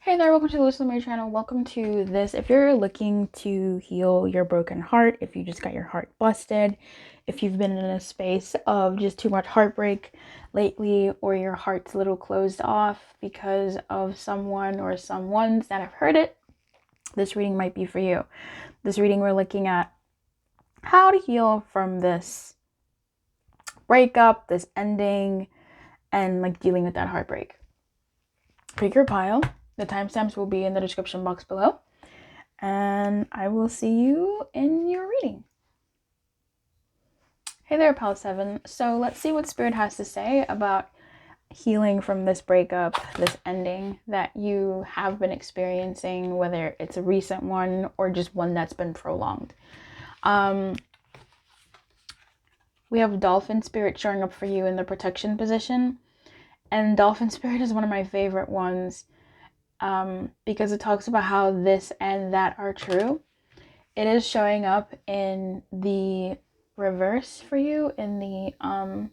Hey there, welcome to the Lumière channel. Welcome to this. If you're looking to heal your broken heart, if you just got your heart busted, if you've been in a space of just too much heartbreak lately, or your heart's a little closed off because of someone or someones that have hurt it, this reading might be for you. This reading, we're looking at how to heal from this breakup, this ending, and like dealing with that heartbreak. Pick your pile. The timestamps will be in the description box below. And I will see you in your reading. Hey there, Pile 7. So let's see what Spirit has to say about healing from this breakup, this ending that you have been experiencing, whether it's a recent one or just one that's been prolonged. We have Dolphin Spirit showing up for you in the protection position. And Dolphin Spirit is one of my favorite ones. Because it talks about how this and that are true. It is showing up in the reverse for you in the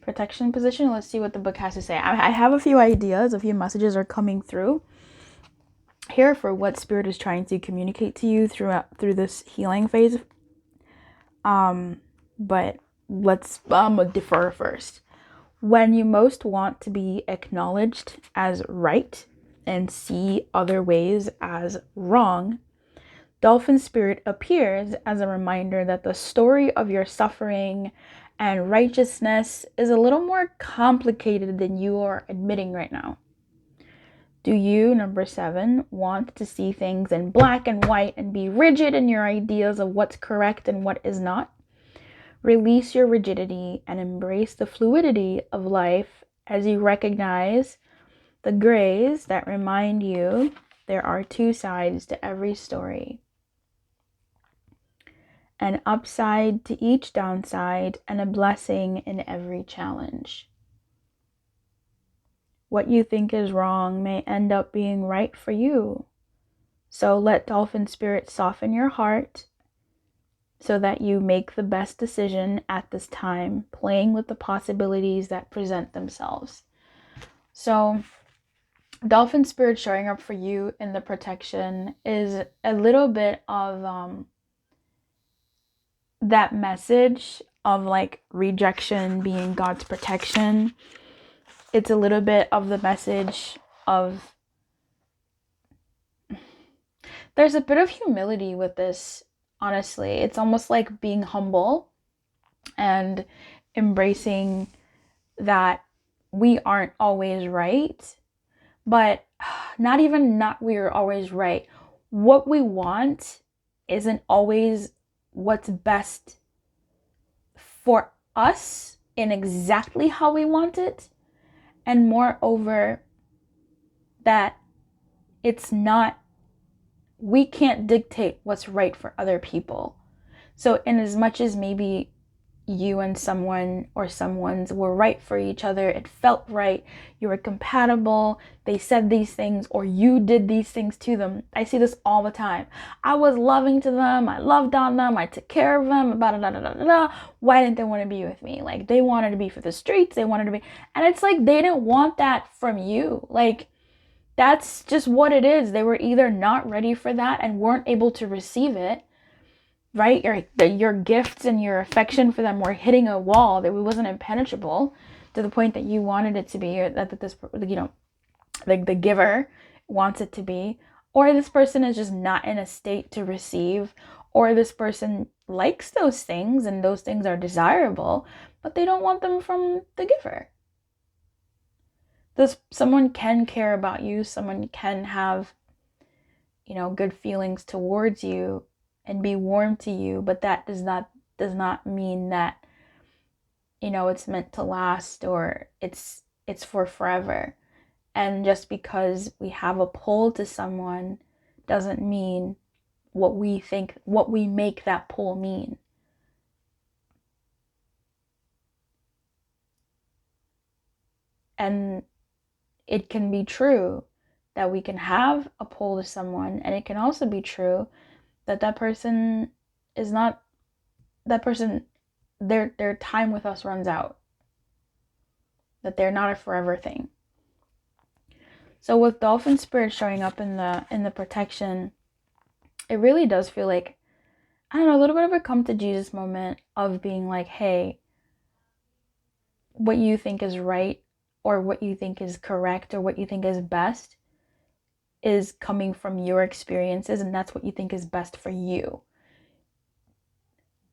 protection position. Let's see what the book has to say. I have a few ideas, a few messages are coming through here for what Spirit is trying to communicate to you through this healing phase. But let's defer first. When you most want to be acknowledged as right and see other ways as wrong, Dolphin Spirit appears as a reminder that the story of your suffering and righteousness is a little more complicated than you are admitting right now. Do you, number 7, want to see things in black and white and be rigid in your ideas of what's correct and what is not? Release your rigidity and embrace the fluidity of life as you recognize the grays that remind you there are two sides to every story. An upside to each downside and a blessing in every challenge. What you think is wrong may end up being right for you. So let Dolphin Spirit soften your heart so that you make the best decision at this time, playing with the possibilities that present themselves. So Dolphin Spirit showing up for you in the protection is a little bit of that message of like rejection being God's protection. It's a little bit of the message of there's a bit of humility with this, honestly. It's almost like being humble and embracing that we aren't always right, but not we're always right. What we want isn't always what's best for us in exactly how we want it, and moreover that it's not, we can't dictate what's right for other people. So in as much as maybe you and someone or someone's were right for each other, it felt right, you were compatible, they said these things or you did these things to them. I see this all the time. I was loving to them, I loved on them, I took care of them, why didn't they want to be with me? Like, they wanted to be for the streets, they wanted to be, and it's like they didn't want that from you. Like, that's just what it is. They were either not ready for that and weren't able to receive it, right? Your gifts and your affection for them were hitting a wall that wasn't impenetrable to the point that you wanted it to be, or that this, like the giver wants it to be, or this person is just not in a state to receive, or this person likes those things and those things are desirable, but they don't want them from the giver. Someone can care about you, someone can have, good feelings towards you and be warm to you, but that does not mean that it's meant to last, or it's for forever. And just because we have a pull to someone doesn't mean what we make that pull mean. And it can be true that we can have a pull to someone, and it can also be true that person is not, their time with us runs out, that they're not a forever thing. So with dolphin spirit showing up in the protection, it really does feel like, I don't know, a little bit of a come to Jesus moment of being like, hey, what you think is right, or what you think is correct, or what you think is best is coming from your experiences, and that's what you think is best for you.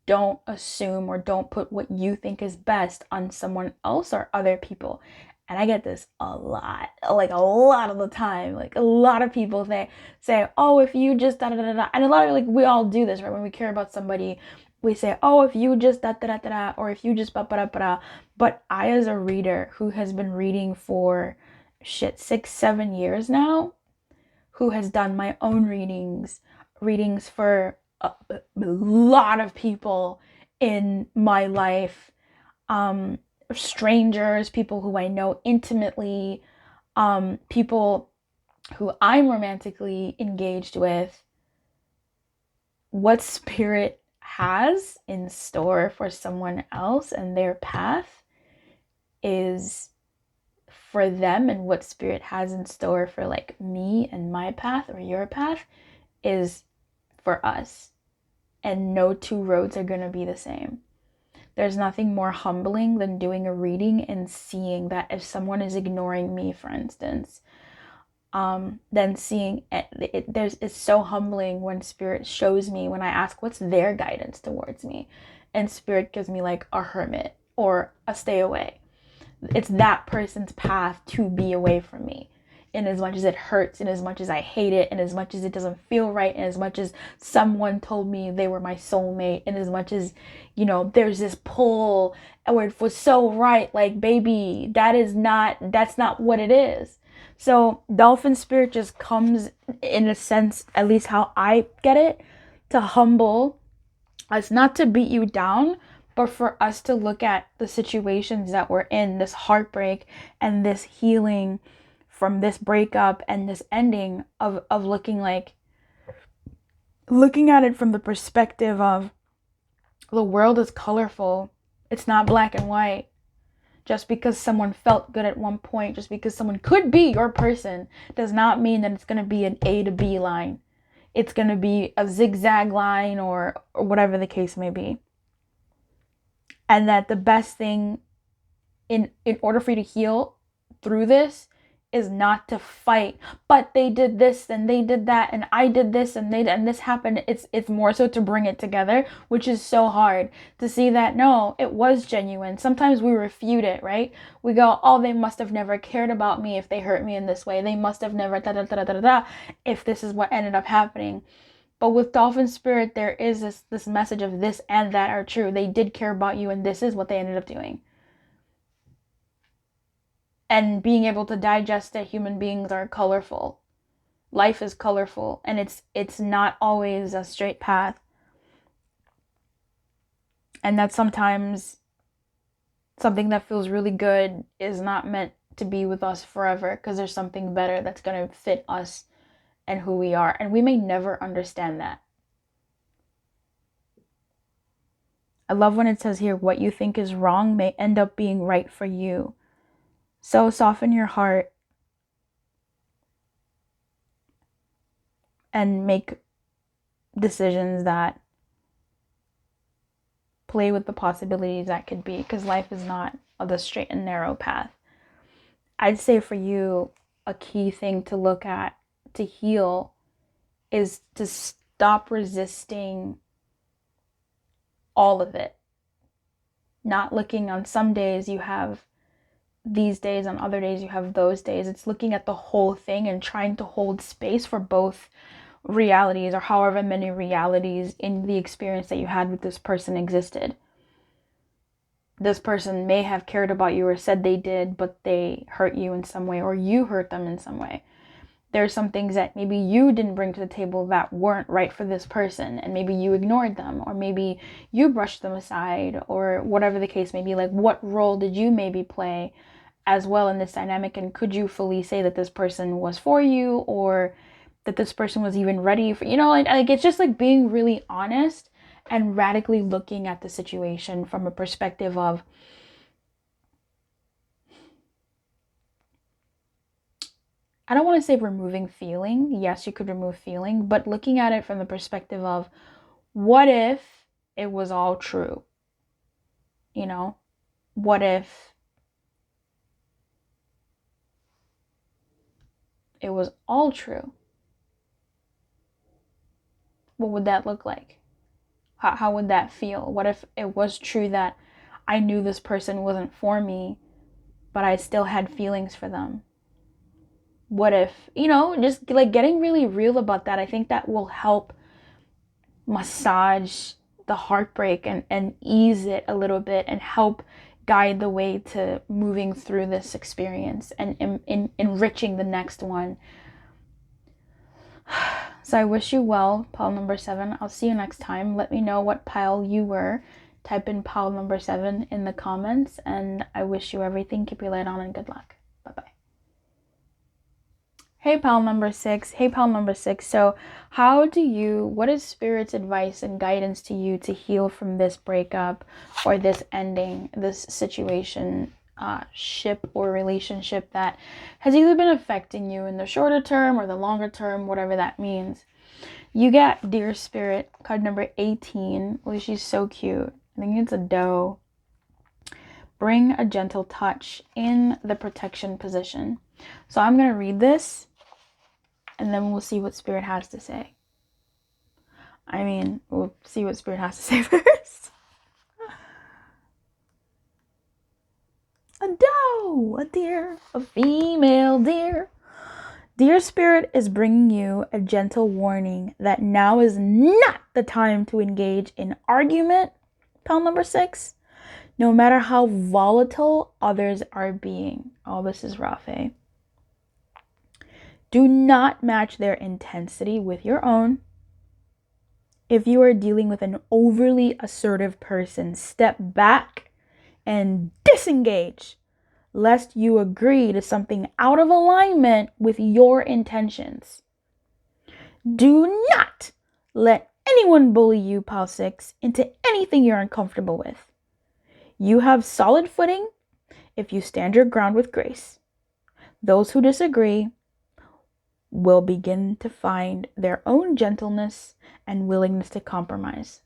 Don't assume or don't put what you think is best on someone else or other people. And I get this a lot, like a lot of the time. Like a lot of people say, oh, if you just da da da da, and a lot of, like, we all do this, right? When we care about somebody, we say, oh, if you just da da da da, or if you just ba ba da ba da. But I, as a reader who has been reading for 6-7 years now, who has done my own readings for a lot of people in my life, strangers, people who I know intimately, people who I'm romantically engaged with, what spirit has in store for someone else and their path is for them, and what spirit has in store for like me and my path or your path is for us. And no two roads are going to be the same. There's nothing more humbling than doing a reading and seeing that if someone is ignoring me, for instance, then seeing it's so humbling when spirit shows me, when I ask what's their guidance towards me, and spirit gives me like a hermit or a stay away. It's that person's path to be away from me, in as much as it hurts, in as much as I hate it, in as much as it doesn't feel right, in as much as someone told me they were my soulmate, in as much as, you know, there's this pull where it was so right, like, baby, that's not what it is. So dolphin spirit just comes, in a sense, at least how I get it, to humble us, not to beat you down, but for us to look at the situations that we're in, this heartbreak and this healing from this breakup and this ending, of looking at it from the perspective of the world is colorful. It's not black and white. Just because someone felt good at one point, just because someone could be your person, does not mean that it's going to be an A to B line. It's going to be a zigzag line, or whatever the case may be. And that the best thing in order for you to heal through this is not to fight, but they did this and they did that and I did this and this happened. It's more so to bring it together, which is so hard to see that no, it was genuine. Sometimes we refute it, right? We go, oh, they must have never cared about me if they hurt me in this way. They must have never da da da da da da if this is what ended up happening. But with dolphin spirit, there is this message of this and that are true. They did care about you, and this is what they ended up doing. And being able to digest that human beings are colorful. Life is colorful, and it's not always a straight path. And that sometimes something that feels really good is not meant to be with us forever, because there's something better that's going to fit us and who we are. And we may never understand that. I love when it says here, what you think is wrong may end up being right for you. So soften your heart and make decisions that play with the possibilities that could be, because life is not the straight and narrow path. I'd say for you, a key thing to look at to heal is to stop resisting all of it. Not looking on some days you have these days, on other days you have those days. It's looking at the whole thing and trying to hold space for both realities, or however many realities in the experience that you had with this person existed. This person may have cared about you or said they did, but they hurt you in some way, or you hurt them in some way. There's some things that maybe you didn't bring to the table that weren't right for this person, and maybe you ignored them, or maybe you brushed them aside, or whatever the case may be. Like, what role did you maybe play as well in this dynamic, and could you fully say that this person was for you, or that this person was even ready for, like it's just like being really honest and radically looking at the situation from a perspective of, I don't want to say removing feeling. Yes, you could remove feeling, but looking at it from the perspective of, what if it was all true? You know, what if it was all true? What would that look like? How would that feel? What if it was true that I knew this person wasn't for me, but I still had feelings for them? What if, just like getting really real about that, I think that will help massage the heartbreak and ease it a little bit and help guide the way to moving through this experience and enriching the next one. So I wish you well, pile number 7. I'll see you next time. Let me know what pile you were. Type in pile number 7 in the comments, and I wish you everything. Keep your light on and good luck. Bye-bye. Hey pile number 6. Hey pile number 6. So what is Spirit's advice and guidance to you to heal from this breakup or this ending, this situation, ship or relationship that has either been affecting you in the shorter term or the longer term, whatever that means? You get Dear Spirit, card number 18. Oh, she's so cute. I think it's a doe. Bring a gentle touch in the protection position. So I'm going to read this, and then we'll see what Spirit has to say. We'll see what Spirit has to say first. A doe, a deer, a female deer. Dear Spirit is bringing you a gentle warning that now is not the time to engage in argument, pile number 6, no matter how volatile others are being. Oh, this is rough, eh? Do not match their intensity with your own. If you are dealing with an overly assertive person, step back and disengage, lest you agree to something out of alignment with your intentions. Do not let anyone bully you, pile 6, into anything you're uncomfortable with. You have solid footing if you stand your ground with grace. Those who disagree will begin to find their own gentleness and willingness to compromise.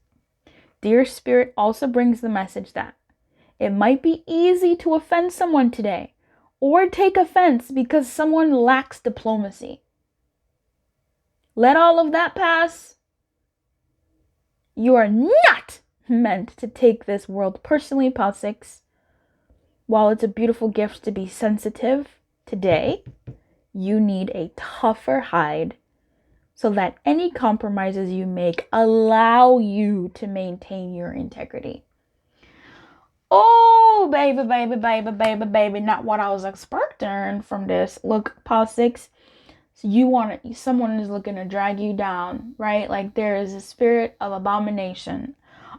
Dear Spirit also brings the message that it might be easy to offend someone today or take offense because someone lacks diplomacy. Let all of that pass. You are not meant to take this world personally, pile 6. While it's a beautiful gift to be sensitive today, you need a tougher hide so that any compromises you make allow you to maintain your integrity. Oh, baby, baby, baby, baby, baby. Not what I was expecting from this. Look, pile 6. So someone is looking to drag you down, right? Like there is a spirit of abomination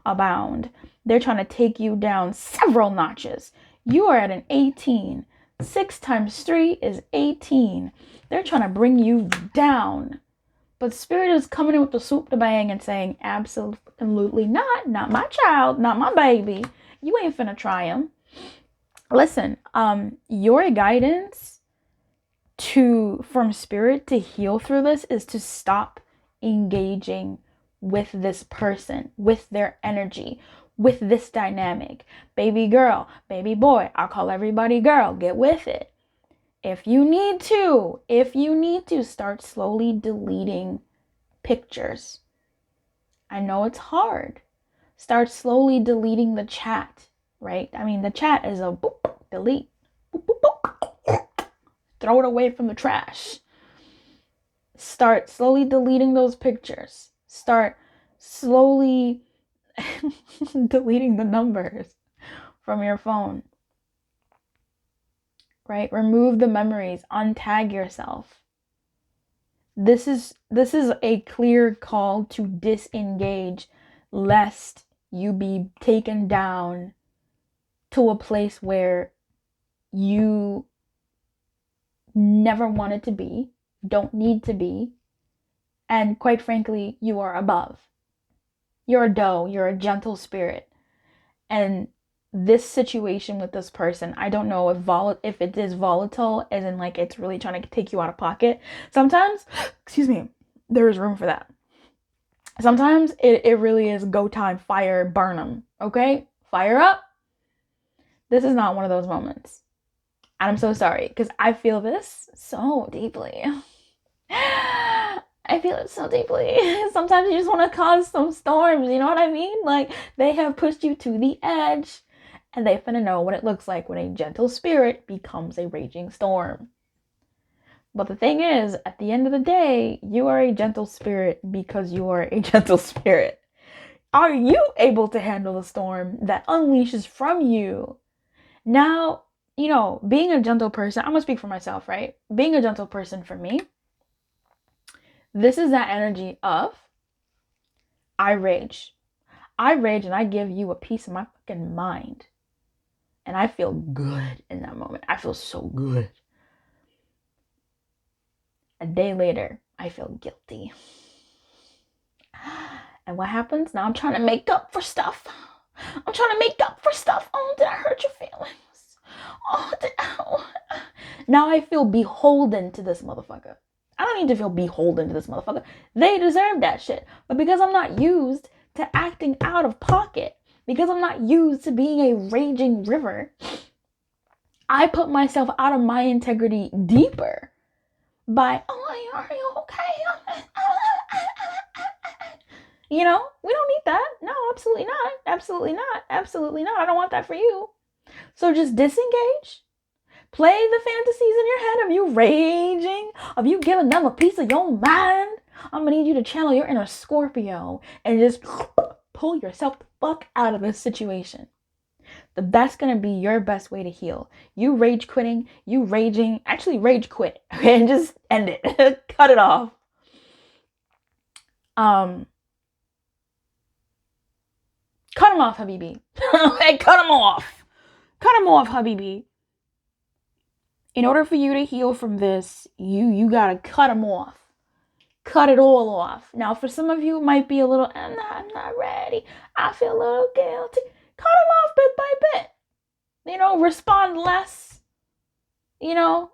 abound. They're trying to take you down several notches. You are at an 18. 6 times 3 is 18. They're trying to bring you down. But Spirit is coming in with the soup to bang and saying, absolutely not. Not my child, not my baby. You ain't finna try him. Listen, your guidance from Spirit to heal through this is to stop engaging with this person, with their energy, with this dynamic. Baby girl, baby boy, I'll call everybody girl, get with it. If you need to start slowly deleting pictures. I know it's hard. Start slowly deleting the chat, right? The chat is a boop, delete, boop, boop, boop. Throw it away from the trash. Start slowly deleting those pictures. Start slowly deleting the numbers from your phone. Right? Remove the memories. Untag yourself. This is a clear call to disengage, lest you be taken down to a place where you never wanted to be, don't need to be, and quite frankly, you are above. You're a doe, you're a gentle spirit, and this situation with this person, I don't know if it is volatile, as in like it's really trying to take you out of pocket. Sometimes, excuse me, there is room for that. Sometimes it really is go time, fire, burn them, okay? Fire up. This is not one of those moments. And I'm so sorry, because I feel this so deeply. I feel it so deeply. Sometimes you just want to cause some storms, you know what I mean? Like, they have pushed you to the edge, and they finna know what it looks like when a gentle spirit becomes a raging storm. But the thing is, at the end of the day, you are a gentle spirit because you are a gentle spirit. Are you able to handle the storm that unleashes from you? Now, you know, being a gentle person, I'm gonna speak for myself, right? Being a gentle person for me, this is that energy of I rage. I rage and I give you a piece of my fucking mind. And I feel good in that moment. I feel so good. A day later, I feel guilty. And what happens? Now I'm trying to make up for stuff. Oh, did I hurt your feelings? Now I feel beholden to this motherfucker. I don't need to feel beholden to this motherfucker. They deserve that shit. But because I'm not used to acting out of pocket, because I'm not used to being a raging river, I put myself out of my integrity deeper by, oh, are you okay? You know, we don't need that. No, absolutely not. Absolutely not. Absolutely not. I don't want that for you. So just disengage. Play the fantasies in your head of you raging, of you giving them a piece of your mind. I'm gonna need you to channel your inner Scorpio and just pull yourself the fuck out of this situation. That's gonna be your best way to heal. You rage quitting, you raging, actually rage quit, okay, and just end it. Cut it off. Cut him off, Habibi. Hey, cut him off. Cut him off, Habibi. In order for you to heal from this, you gotta cut him off. Cut it all off. Now, for some of you, it might be a little, I'm not ready. I feel a little guilty. Cut him off bit by bit. You know, respond less. You know,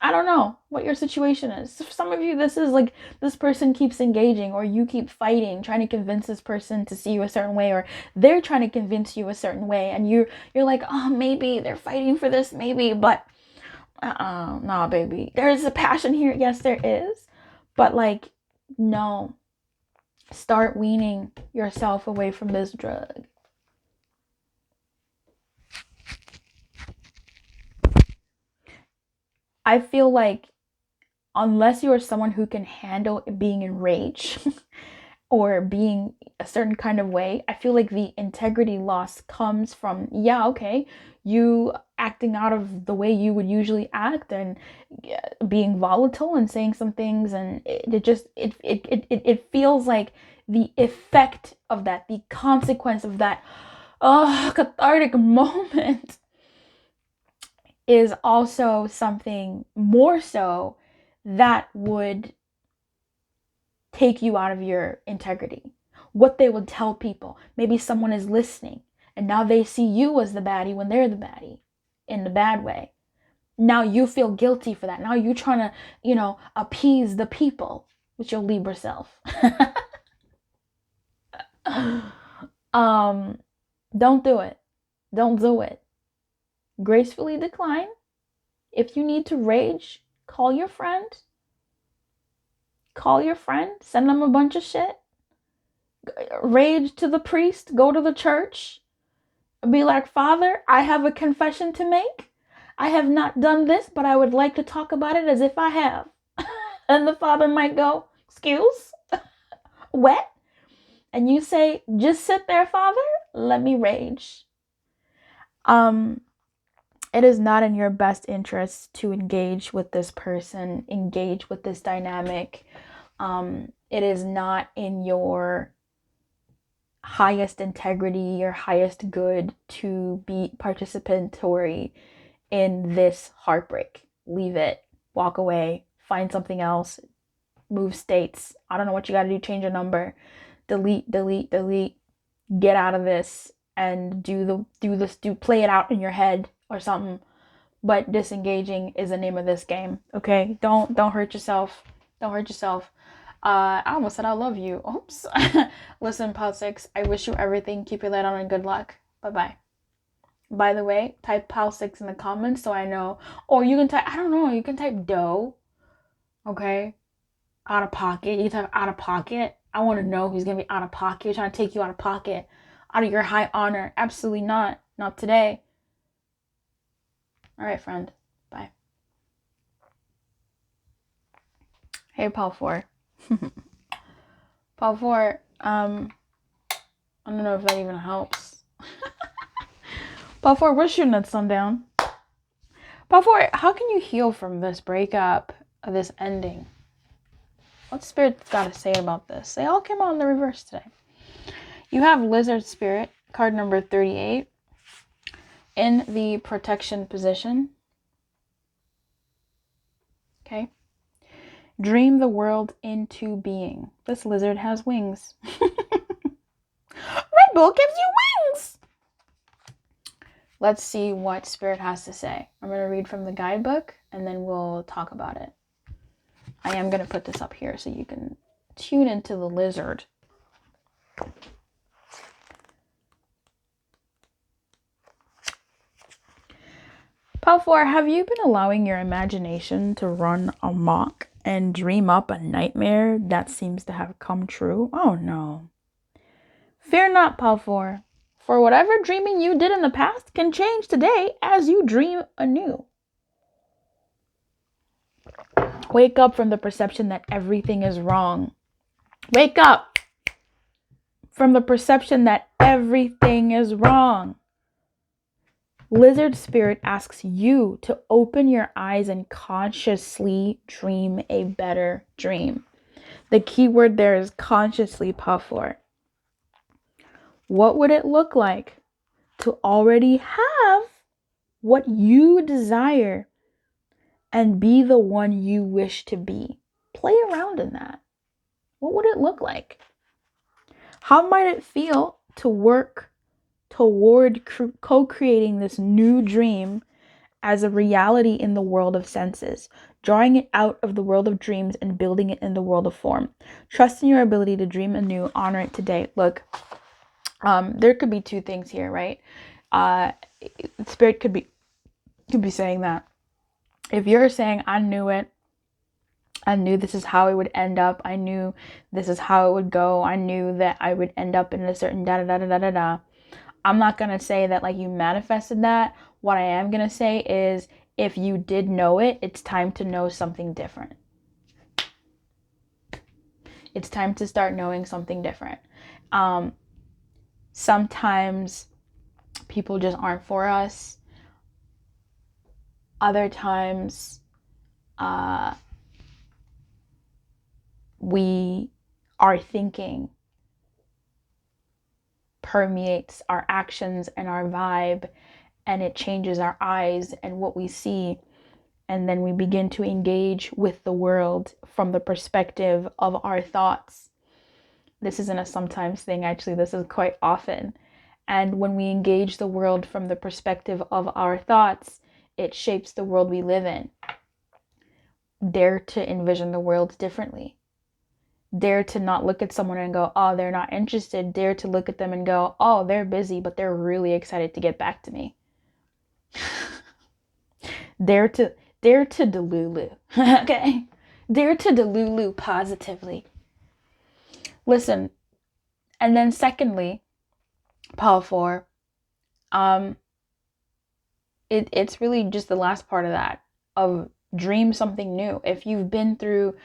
I don't know what your situation is. For some of you, this is like this person keeps engaging, or you keep fighting, trying to convince this person to see you a certain way, or they're trying to convince you a certain way, and you're like, oh, maybe they're fighting for this, maybe, but nah, baby. There's a passion here. Yes, there is. But like, no. Start weaning yourself away from this drug. I feel like unless you are someone who can handle being enraged or being a certain kind of way, I feel like the integrity loss comes from, yeah, okay, you acting out of the way you would usually act and being volatile and saying some things, and it feels like the effect of that, the consequence of that cathartic moment is also something more so that would take you out of your integrity. What they would tell people. Maybe someone is listening and now they see you as the baddie when they're the baddie in the bad way. Now you feel guilty for that. Now you're trying to, you know, appease the people with your Libra self. Don't do it. Don't do it. Gracefully decline. If you need to rage, call your friend. Call your friend. Send them a bunch of shit. Rage to the priest. Go to the church. Be like, Father, I have a confession to make. I have not done this, but I would like to talk about it as if I have. And the Father might go, excuse? What? And you say, just sit there, Father. Let me rage. It is not in your best interest to engage with this person, engage with this dynamic. It is not in your highest integrity or highest good to be participatory in this heartbreak. Leave it. Walk away. Find something else. Move states. I don't know what you got to do. Change your number. Delete. Get out of this. and play it out in your head or something. But disengaging is the name of this game. Okay, don't hurt yourself. Don't hurt yourself. I almost said I love you. Oops. Listen, Pal 6, I wish you everything. Keep your light on and good luck. Bye-bye. By the way, type Pal 6 in the comments so I know. Or you can type, I don't know, you can type dough. Okay? Out of pocket. You can type out of pocket. I want to know who's going to be out of pocket. You're trying to take you out of pocket. Out of your high honor. Absolutely not. Not today. All right, friend. Bye. Hey, Pal 4. Pal 4, I don't know if that even helps. Pal 4, we're shooting at sundown. Pal 4, how can you heal from this breakup, this ending? What's Spirit got to say about this? They all came out in the reverse today. You have Lizard Spirit, card number 38, in the protection position. Okay. Dream the world into being. This lizard has wings. Red Bull gives you wings! Let's see what Spirit has to say. I'm going to read from the guidebook and then we'll talk about it. I am going to put this up here so you can tune into the lizard. Pal 4, have you been allowing your imagination to run amok and dream up a nightmare that seems to have come true? Oh no. Fear not, Pal 4. For whatever dreaming you did in the past can change today as you dream anew. Wake up from the perception that everything is wrong. Wake up from the perception that everything is wrong. Lizard Spirit asks you to open your eyes and consciously dream a better dream. The key word there is consciously, Pal 4. What would it look like to already have what you desire and be the one you wish to be? Play around in that. What would it look like? How might it feel to work toward co-creating this new dream as a reality in the world of senses, drawing it out of the world of dreams and building it in the world of form? Trust in your ability to dream anew, honor it today. Look, there could be two things here, right? Spirit could be saying that. If you're saying, I knew it, I knew this is how it would end up, I knew this is how it would go, I knew that I would end up in a certain da-da-da-da-da-da, I'm not going to say that like you manifested that. What I am going to say is if you did know it, it's time to know something different. It's time to start knowing something different. Sometimes people just aren't for us. Other times, our thinking permeates our actions and our vibe, and it changes our eyes and what we see. And then we begin to engage with the world from the perspective of our thoughts. This isn't a sometimes thing, actually, this is quite often. And when we engage the world from the perspective of our thoughts, it shapes the world we live in. Dare to envision the world differently. Dare to not look at someone and go, oh, they're not interested. Dare to look at them and go, oh, they're busy, but they're really excited to get back to me. Dare to delulu. Okay? Dare to delulu positively. Listen, and then secondly, Pal 4, it's really just the last part of that, of dream something new. If you've been through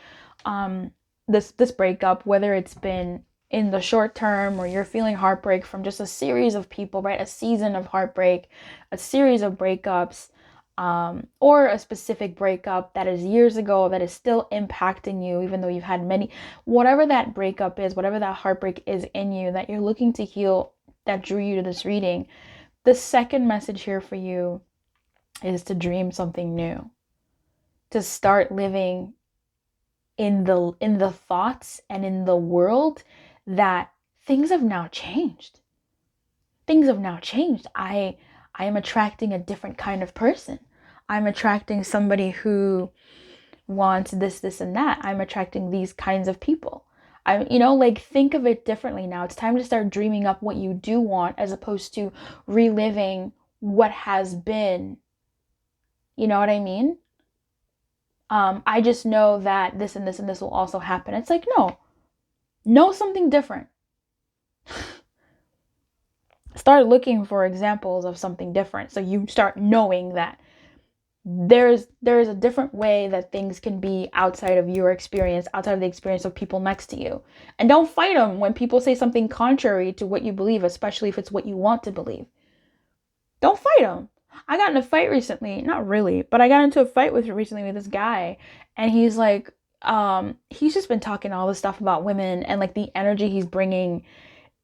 this breakup, whether it's been in the short term or you're feeling heartbreak from just a series of people, right? A season of heartbreak, a series of breakups, or a specific breakup that is years ago that is still impacting you, even though you've had many, whatever that breakup is, whatever that heartbreak is in you that you're looking to heal, that drew you to this reading, the second message here for you is to dream something new, to start living in the thoughts and in the world that things have now changed. things have now changed. I am attracting a different kind of person. I'm attracting somebody who wants this, and that. I'm attracting these kinds of people. Like, think of it differently now. It's time to start dreaming up what you do want as opposed to reliving what has been. You know what I mean? I just know that this and this and this will also happen. It's like, no, know something different. Start looking for examples of something different. So you start knowing that there's a different way that things can be outside of your experience, outside of the experience of people next to you. And don't fight them when people say something contrary to what you believe, especially if it's what you want to believe. Don't fight them. I got in a fight recently, not really, but I got into a fight recently with this guy, and he's like, he's just been talking all this stuff about women, and like the energy he's bringing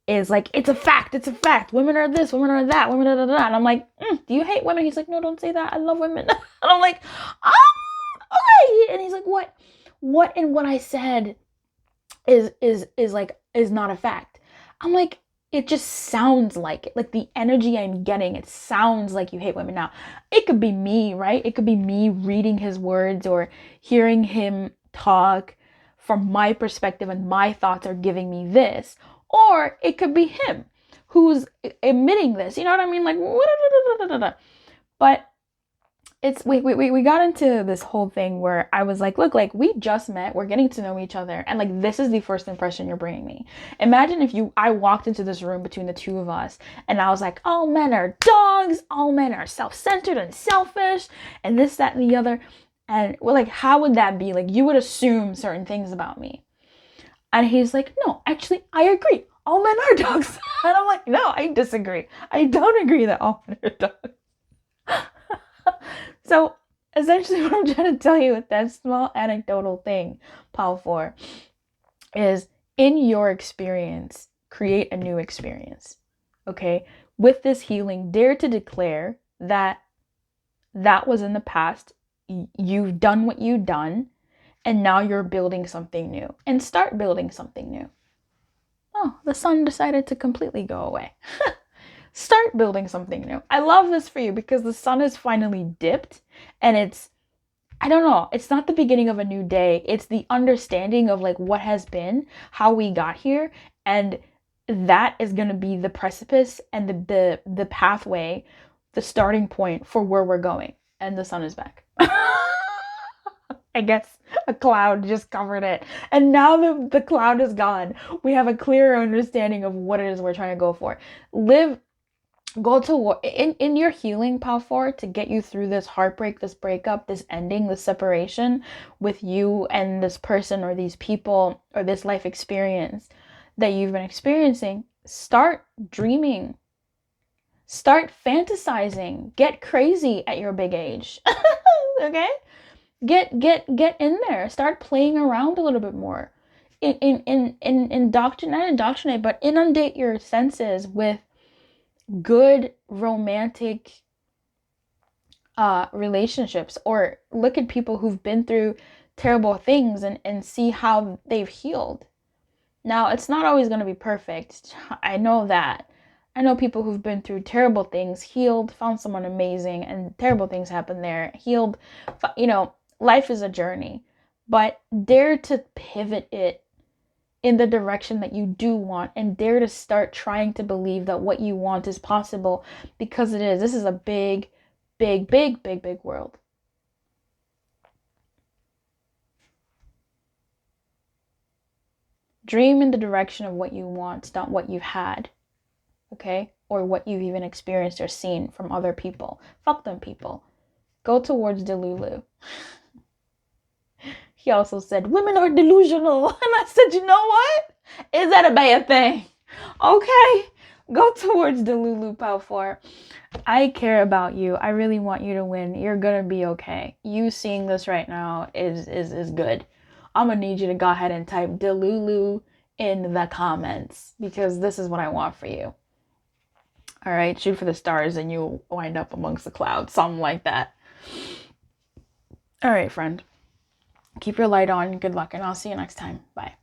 is like, it's a fact, women are this, women are that, women are that. And I'm like, do you hate women? He's like, no, don't say that, I love women. And I'm like, okay. And he's like, what in what I said is not a fact? I'm like, it just sounds like it. Like, the energy I'm getting, it sounds like you hate women. Now, it could be me, right? It could be me reading his words or hearing him talk from my perspective, and my thoughts are giving me this. Or it could be him who's emitting this. You know what I mean? Like, but it's, we got into this whole thing where I was like, look, like, we just met, we're getting to know each other, and like, this is the first impression you're bringing me. Imagine if I walked into this room between the two of us, and I was like, all men are dogs, all men are self-centered and selfish, and this, that, and the other. And well, like, how would that be? Like, you would assume certain things about me. And he's like, no, actually, I agree. All men are dogs. And I'm like, no, I disagree. I don't agree that all men are dogs. So essentially what I'm trying to tell you with that small anecdotal thing, Pile 4, is, in your experience, create a new experience. Okay? With this healing, dare to declare that that was in the past. You've done what you've done. And now you're building something new. And start building something new. Oh, the sun decided to completely go away. Start building something new. I love this for you because the sun has finally dipped. And it's, I don't know, it's not the beginning of a new day. It's the understanding of like what has been, how we got here. And that is going to be the precipice and the pathway, the starting point for where we're going. And the sun is back. I guess a cloud just covered it. And now the cloud is gone. We have a clearer understanding of what it is we're trying to go for. Go to war in your healing, Pile 4, to get you through this heartbreak, this breakup, this ending, this separation with you and this person or these people or this life experience that you've been experiencing. Start dreaming. Start fantasizing. Get crazy at your big age. Okay? Get in there. Start playing around a little bit more. Not indoctrinate, but inundate your senses with good romantic relationships, or look at people who've been through terrible things and see how they've healed. Now, it's not always going to be perfect. I know that. I know people who've been through terrible things, healed, found someone amazing, and terrible things happen there, healed. Life is a journey, but dare to pivot it in the direction that you do want, and dare to start trying to believe that what you want is possible, because it is. This is a big, big, big, big, big world. Dream in the direction of what you want, not what you've had, okay? Or what you've even experienced or seen from other people. Fuck them people. Go towards Delulu. He also said, women are delusional. And I said, you know what? Is that a bad thing? Okay. Go towards Delulu, Pile 4. I care about you. I really want you to win. You're going to be okay. You seeing this right now is good. I'm going to need you to go ahead and type Delulu in the comments, because this is what I want for you. All right. Shoot for the stars and you'll wind up amongst the clouds. Something like that. All right, friend. Keep your light on. Good luck, and I'll see you next time. Bye.